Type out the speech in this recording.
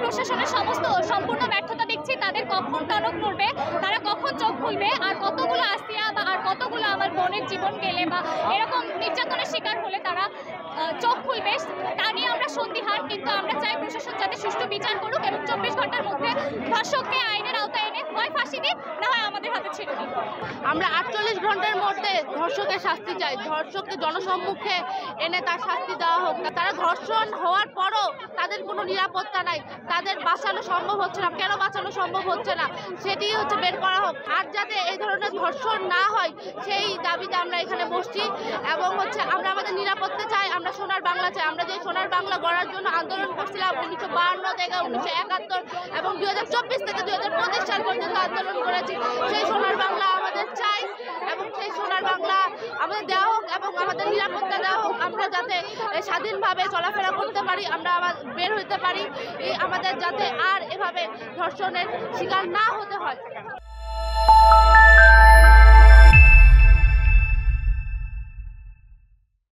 প্রশাসনের সম্পূর্ণ ব্যর্থতা দেখছি। তাদের কখন টনক নড়বে, তারা কখন চোখ খুলবে, আর কতগুলো আসিয়া বা আর কতগুলো আমার বোনের জীবন গেলে বা এরকম নির্যাতনের শিকার হলে তারা চোখ খুলবে, তা নিয়ে আমরা সন্দিহান। কিন্তু আমরা চাই প্রশাসন যাতে সুষ্ঠু বিচার করুক এবং 24 ঘন্টার মধ্যে ধর্ষককে আইনের আওতায় এনে হয় ফাঁসি দিক, না হয় আমাদের হাতে ছেড়ে দিক। আমরা 48 ঘন্টার মধ্যে ধর্ষকের শাস্তি চাই। ধর্ষককে জনসম্মুখে এনে তার শাস্তি দেওয়া হোক। তারা ধর্ষণ হওয়ার পরও তাদের কোনো নিরাপত্তা নাই, তাদের বাঁচানো সম্ভব হচ্ছে না। কেন বাঁচানো সম্ভব হচ্ছে না সেটি হচ্ছে বের করা হোক। আর যাতে এই ধরনের ধর্ষণ না হয় সেই দাবিতে আমরা এখানে বসছি এবং হচ্ছে আমরা আমাদের নিরাপত্তা চাই। আমরা সোনার বাংলা চাই। আমরা যে সোনার বাংলা গড়ার জন্য আন্দোলন করছিলাম 1952 থেকে 1971 এবং 2024 থেকে 2025 সাল পর্যন্ত আন্দোলন করেছি, সেই সোনার বাংলা আমাদের চাই এবং সেই সোনার বাংলা আমাদের দেওয়া হোক এবং আমাদের নিরাপত্তা দেওয়া হোক। আমরা যাতে স্বাধীনভাবে চলাফেরা করতে পারি, আমরা বের হতে পারি, আমাদের যাতে আর এভাবে ধর্ষণের শিকার না হতে হয়।